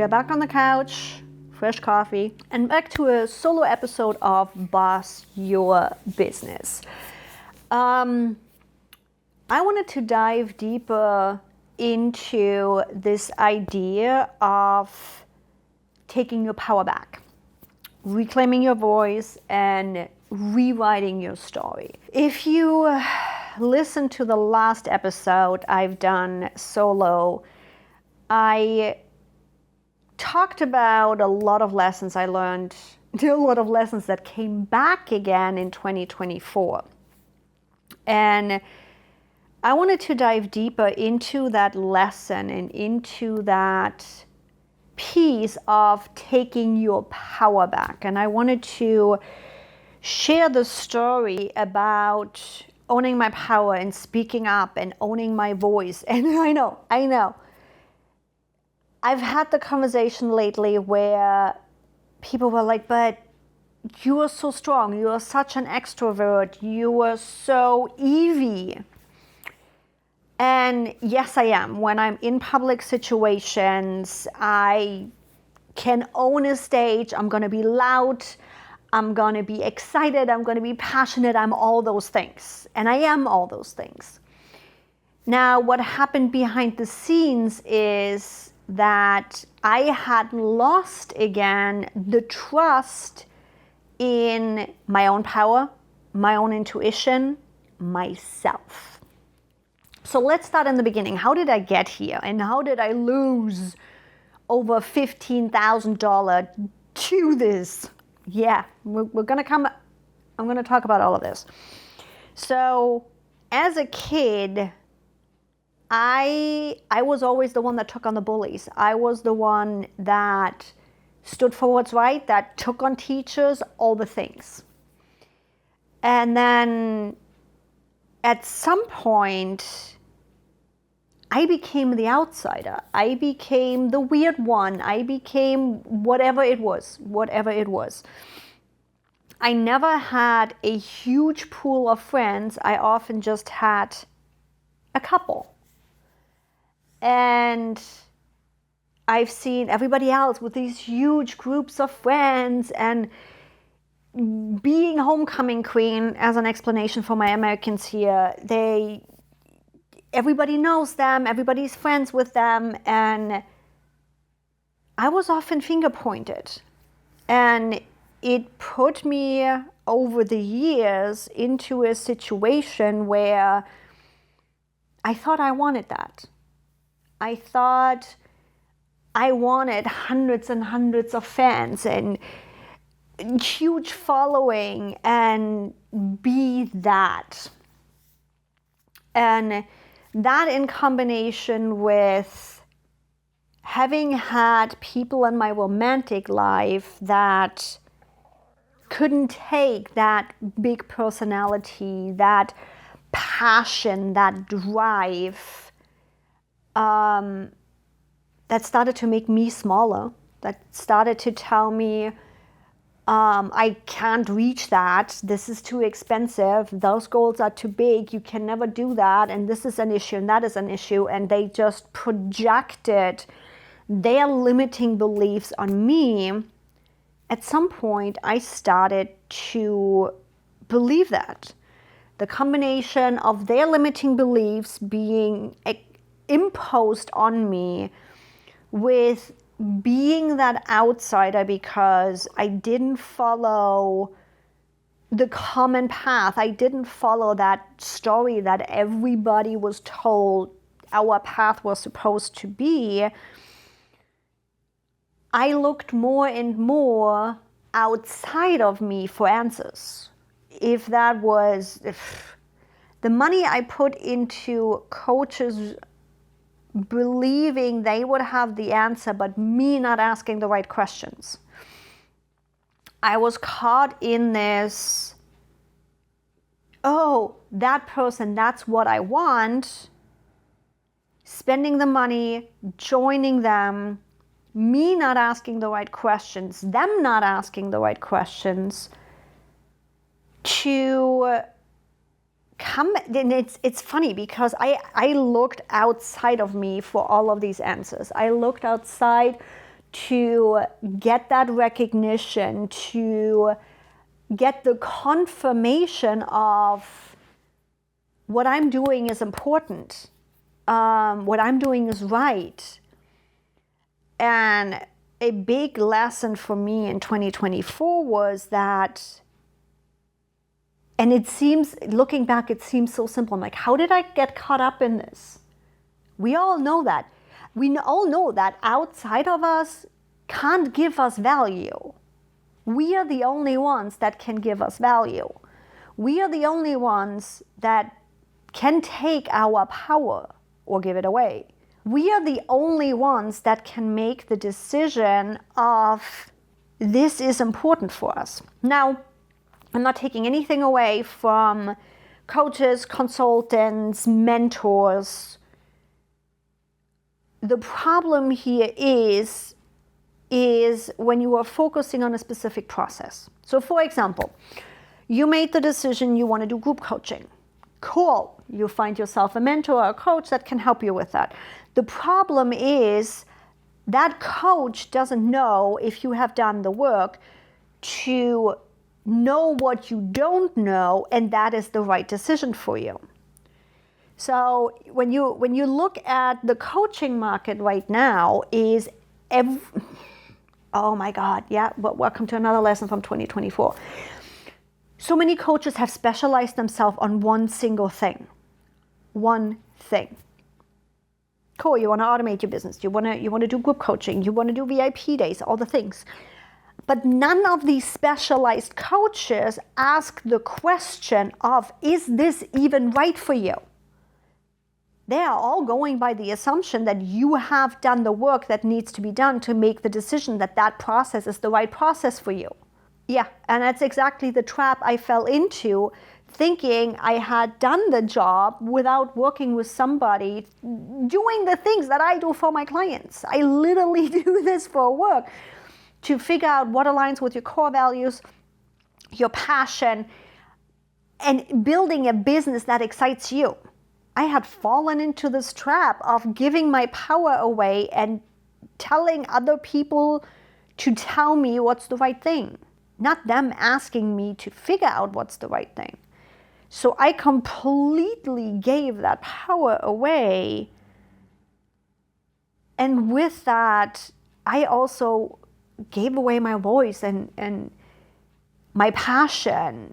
are back on the couch, fresh coffee, and back to a solo episode of Boss Your Business. I wanted to dive deeper into this idea of taking your power back, reclaiming your voice, and rewriting your story. If you listen to the last episode I've done solo, I talked about a lot of lessons I learned, a lot of lessons that came back again in 2024. And I wanted to dive deeper into that lesson and into that piece of taking your power back. And I wanted to share the story about owning my power and speaking up and owning my voice. And I know. I've had the conversation lately where people were like, but you are so strong. You are such an extrovert. You are so Evie. And yes, I am. When I'm in public situations, I can own a stage. I'm going to be loud. I'm going to be excited. I'm going to be passionate. I'm all those things. And I am all those things. Now, what happened behind the scenes is that I had lost again the trust in my own power, my own intuition, myself. So let's start in the beginning. How did I get here? And how did I lose over $15,000 to this? Yeah, I'm going to talk about all of this. So as a kid, I was always the one that took on the bullies. I was the one that stood for what's right, that took on teachers, all the things. And then at some point, I became the outsider. I became the weird one. I became whatever it was. I never had a huge pool of friends. I often just had a couple. And I've seen everybody else with these huge groups of friends, and being homecoming queen, as an explanation for my Americans here, everybody knows them, everybody's friends with them, and I was often finger pointed. And it put me over the years into a situation where I thought I wanted that. I thought I wanted hundreds and hundreds of fans and huge following and be that. And that, in combination with having had people in my romantic life that couldn't take that big personality, that passion, that drive, that started to make me smaller, that started to tell me, I can't reach that. This is too expensive. Those goals are too big. You can never do that. And this is an issue and that is an issue. And they just projected their limiting beliefs on me. At some point, I started to believe that. The combination of their limiting beliefs being imposed on me with being that outsider because I didn't follow the common path. I didn't follow that story that everybody was told our path was supposed to be. I looked more and more outside of me for answers. If the money I put into coaches believing they would have the answer, but me not asking the right questions. I was caught in this, oh, that person, that's what I want, spending the money, joining them, me not asking the right questions, them not asking the right questions, to come. And it's funny because I looked outside of me for all of these answers. I looked outside to get that recognition, to get the confirmation of what I'm doing is important, what I'm doing is right. And a big lesson for me in 2024 was that, and it seems, looking back, it seems so simple. I'm like, how did I get caught up in this? We all know that. We all know that outside of us can't give us value. We are the only ones that can give us value. We are the only ones that can take our power or give it away. We are the only ones that can make the decision of this is important for us. Now, I'm not taking anything away from coaches, consultants, mentors. The problem here is when you are focusing on a specific process. So for example, you made the decision you want to do group coaching. Cool. You find yourself a mentor or a coach that can help you with that. The problem is that coach doesn't know if you have done the work to know what you don't know, and that is the right decision for you. So when you look at the coaching market right now is oh my God, yeah, but welcome to another lesson from 2024. So many coaches have specialized themselves on one single thing. One thing. Cool, you want to automate your business, you want to do group coaching, you want to do VIP days, all the things. But none of these specialized coaches ask the question of, is this even right for you? They are all going by the assumption that you have done the work that needs to be done to make the decision that that process is the right process for you. Yeah, and that's exactly the trap I fell into, thinking I had done the job without working with somebody doing the things that I do for my clients. I literally do this for work to figure out what aligns with your core values, your passion, and building a business that excites you. I had fallen into this trap of giving my power away and telling other people to tell me what's the right thing, not them asking me to figure out what's the right thing. So I completely gave that power away. And with that, I also gave away my voice and my passion,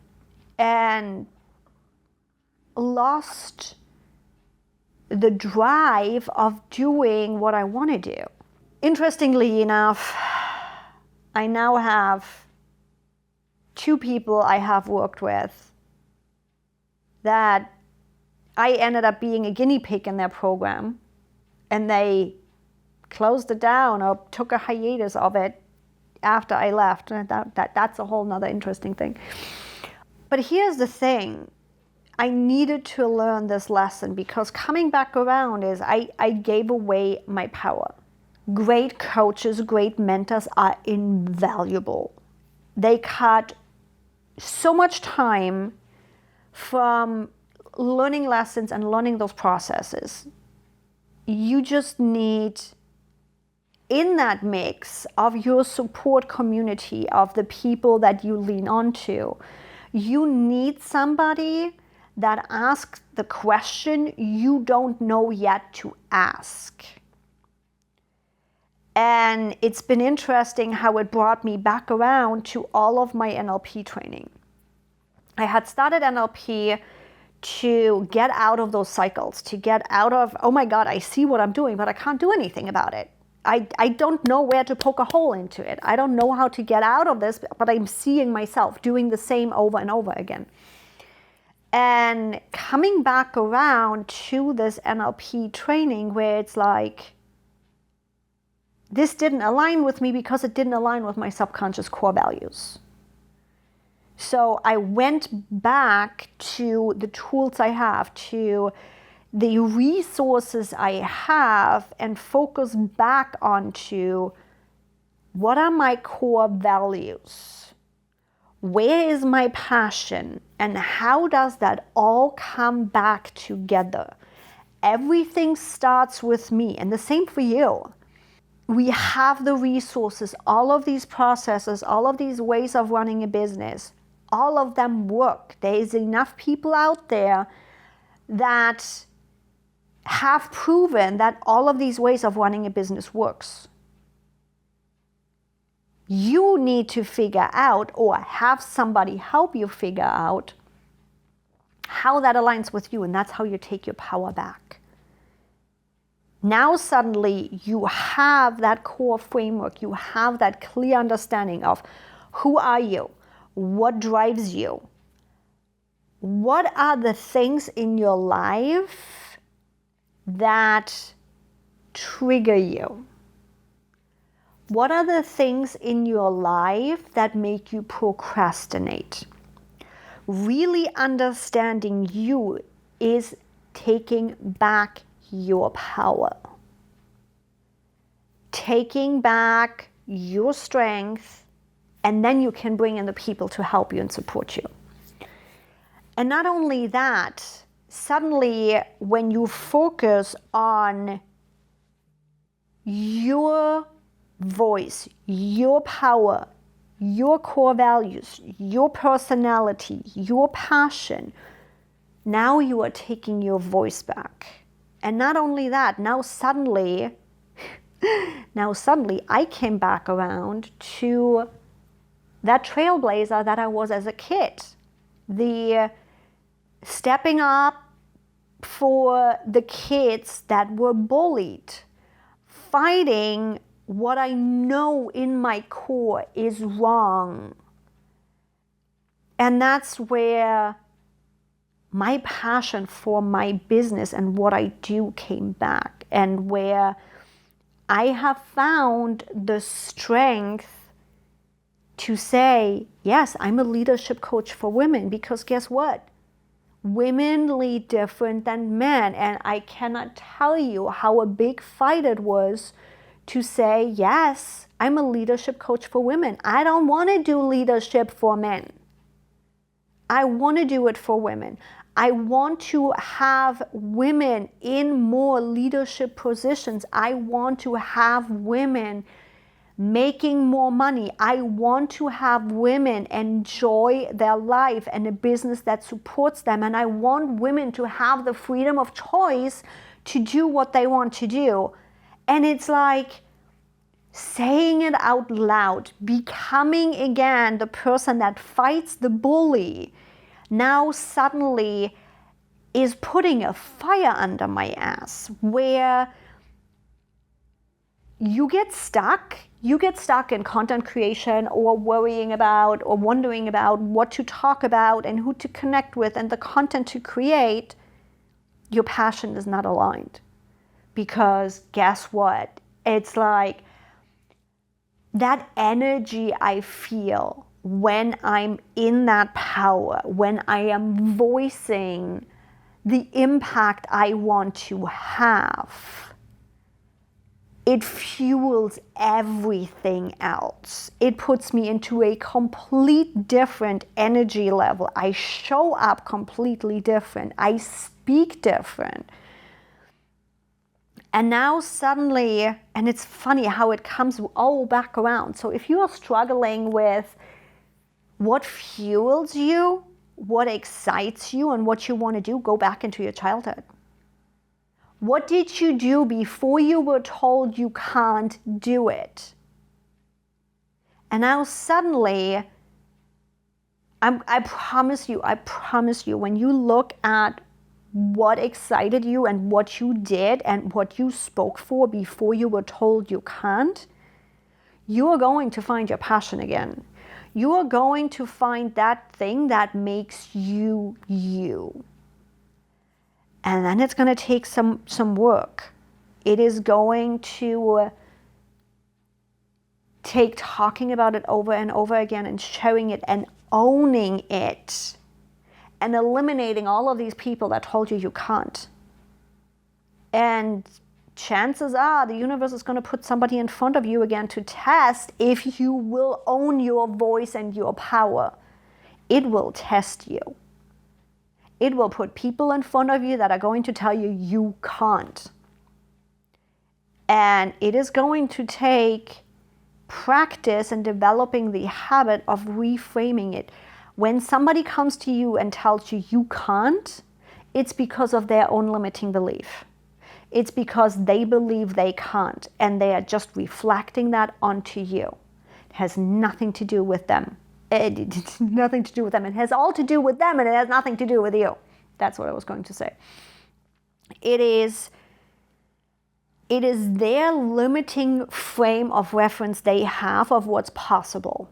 and lost the drive of doing what I want to do. Interestingly enough, I now have 2 people I have worked with that I ended up being a guinea pig in their program, and they closed it down or took a hiatus of it after I left. And that's a whole nother interesting thing. But here's the thing. I needed to learn this lesson, because coming back around is I gave away my power. Great coaches, great mentors are invaluable. They cut so much time from learning lessons and learning those processes. You just need, in that mix of your support community, of the people that you lean onto, you need somebody that asks the question you don't know yet to ask. And it's been interesting how it brought me back around to all of my NLP training. I had started NLP to get out of those cycles, to get out of, oh my God, I see what I'm doing, but I can't do anything about it. I don't know where to poke a hole into it. I don't know how to get out of this, but I'm seeing myself doing the same over and over again. And coming back around to this NLP training where it's like, this didn't align with me because it didn't align with my subconscious core values. So I went back to the tools I have, to the resources I have, and focus back onto what are my core values? Where is my passion? And how does that all come back together? Everything starts with me, and the same for you. we have the resources, all of these processes, all of these ways of running a business, all of them work. There is enough people out there that have proven that all of these ways of running a business works. You need to figure out, or have somebody help you figure out, how that aligns with you, and that's how you take your power back. Now suddenly you have that core framework, you have that clear understanding of who are you, what drives you, what are the things in your life that trigger you, what are the things in your life that make you procrastinate. Really understanding you is taking back your power, taking back your strength, and then you can bring in the people to help you and support you. And not only that, suddenly when you focus on your voice, your power, your core values, your personality, your passion, now you are taking your voice back. And not only that, now suddenly I came back around to that trailblazer that I was as a kid. The stepping up for the kids that were bullied, fighting what I know in my core is wrong. And that's where my passion for my business and what I do came back, and where I have found the strength to say, yes, I'm a leadership coach for women, because guess what? Women lead different than men, and I cannot tell you how a big fight it was to say, yes, I'm a leadership coach for women. I don't want to do leadership for men. I want to do it for women. I want to have women in more leadership positions. I want to have women making more money. I want to have women enjoy their life and a business that supports them. And I want women to have the freedom of choice to do what they want to do. And it's like saying it out loud, becoming again the person that fights the bully, now suddenly is putting a fire under my ass, where you get stuck in content creation, or worrying about or wondering about what to talk about and who to connect with and the content to create. Your passion is not aligned. Because guess what? It's like that energy I feel when I'm in that power, when I am voicing the impact I want to have, it fuels everything else. It puts me into a complete different energy level. I show up completely different. I speak different. And now suddenly, and it's funny how it comes all back around. So if you are struggling with what fuels you, what excites you, and what you want to do, go back into your childhood. What did you do before you were told you can't do it? And now suddenly, I promise you, when you look at what excited you and what you did and what you spoke for before you were told you can't, you are going to find your passion again. You are going to find that thing that makes you you. And then it's going to take some work. It is going to take talking about it over and over again and sharing it and owning it and eliminating all of these people that told you you can't. And chances are the universe is going to put somebody in front of you again to test if you will own your voice and your power. It will test you. It will put people in front of you that are going to tell you you can't. And it is going to take practice and developing the habit of reframing it. When somebody comes to you and tells you you can't, it's because of their own limiting belief. It's because they believe they can't, and they are just reflecting that onto you. It has nothing to do with them. It's nothing to do with them. It has all to do with them, and it has nothing to do with you. That's what I was going to say. It is their limiting frame of reference they have of what's possible.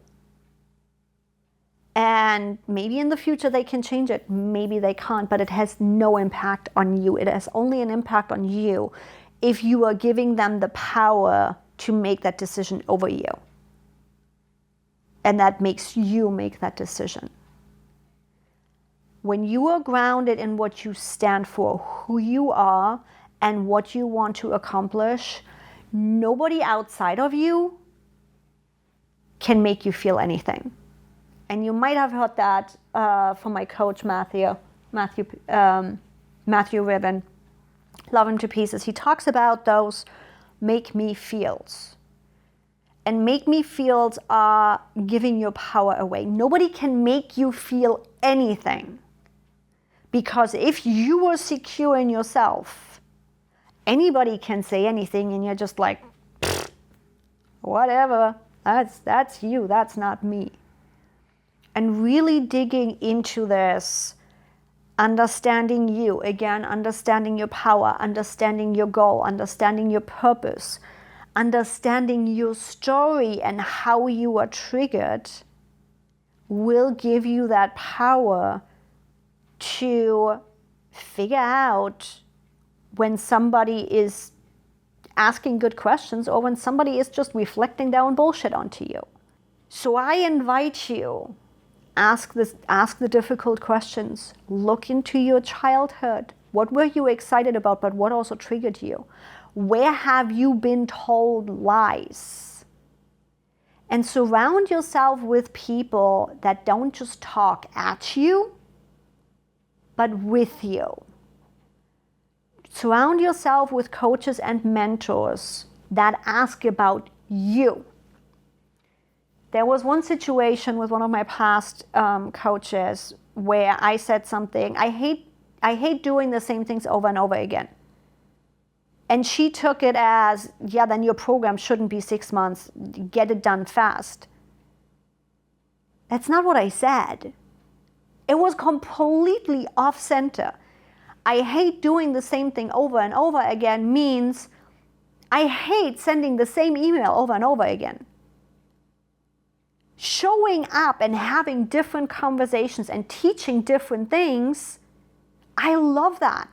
And maybe in the future they can change it. Maybe they can't, but it has no impact on you. It has only an impact on you if you are giving them the power to make that decision over you. And that makes you make that decision. When you are grounded in what you stand for, who you are, and what you want to accomplish, nobody outside of you can make you feel anything. And you might have heard that from my coach, Matthew Ribben, love him to pieces. He talks about those make me feels. And make me feels are giving your power away. Nobody can make you feel anything. Because if you are secure in yourself, anybody can say anything and you're just like, whatever, that's you, that's not me. And really digging into this, understanding you, again, understanding your power, understanding your goal, understanding your purpose, understanding your story and how you are triggered will give you that power to figure out when somebody is asking good questions or when somebody is just reflecting their own bullshit onto you. So I invite you, ask the difficult questions. Look into your childhood. What were you excited about, but what also triggered you? Where have you been told lies? And surround yourself with people that don't just talk at you, but with you. Surround yourself with coaches and mentors that ask about you. There was one situation with one of my past coaches where I said something, I hate doing the same things over and over again. And she took it as, yeah, then your program shouldn't be 6 months, get it done fast. That's not what I said. It was completely off center. I hate doing the same thing over and over again means I hate sending the same email over and over again. Showing up and having different conversations and teaching different things, I love that.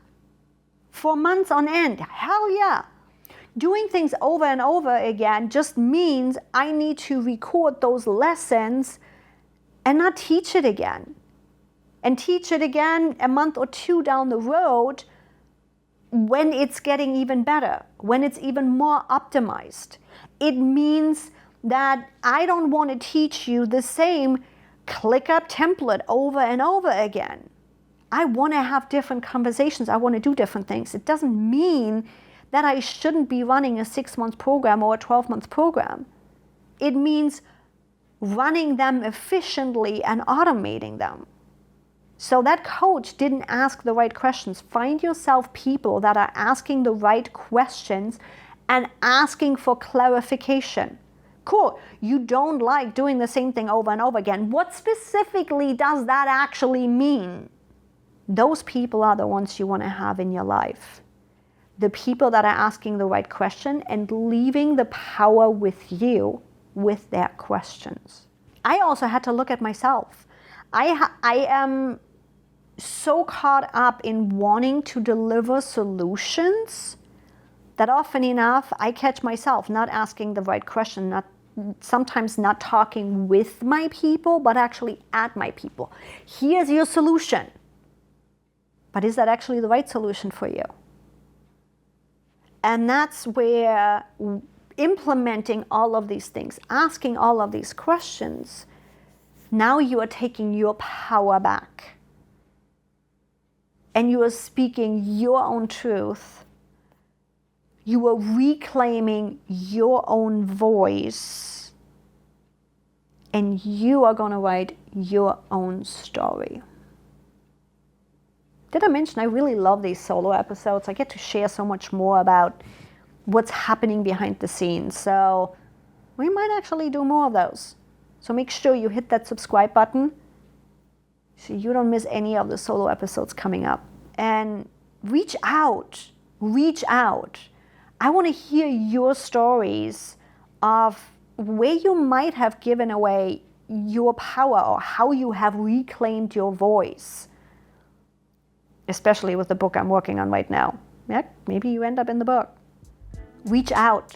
For months on end, hell yeah. Doing things over and over again just means I need to record those lessons and not teach it again. And teach it again a month or two down the road when it's getting even better, when it's even more optimized. It means that I don't want to teach you the same ClickUp template over and over again. I want to have different conversations. I want to do different things. It doesn't mean that I shouldn't be running a 6-month program or a 12-month program. It means running them efficiently and automating them. So that coach didn't ask the right questions. Find yourself people that are asking the right questions and asking for clarification. Cool, you don't like doing the same thing over and over again. What specifically does that actually mean? Those people are the ones you want to have in your life. The people that are asking the right question and leaving the power with you with their questions. I also had to look at myself. I am so caught up in wanting to deliver solutions that often enough I catch myself not asking the right question, sometimes not talking with my people, but actually at my people. Here's your solution. But is that actually the right solution for you? And that's where implementing all of these things, asking all of these questions, now you are taking your power back. And you are speaking your own truth. You are reclaiming your own voice, and you are going to write your own story. Did I mention I really love these solo episodes? I get to share so much more about what's happening behind the scenes. So we might actually do more of those. So make sure you hit that subscribe button so you don't miss any of the solo episodes coming up. And reach out. Reach out. I want to hear your stories of where you might have given away your power or how you have reclaimed your voice. Especially with the book I'm working on right now. Yeah, maybe you end up in the book. Reach out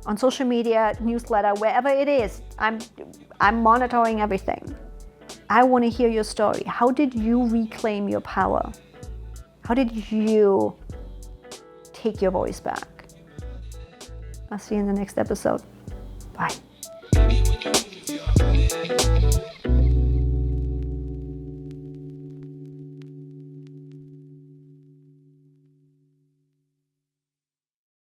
on social media, newsletter, wherever it is. I'm monitoring everything. I want to hear your story. How did you reclaim your power? How did you take your voice back? I'll see you in the next episode. Bye.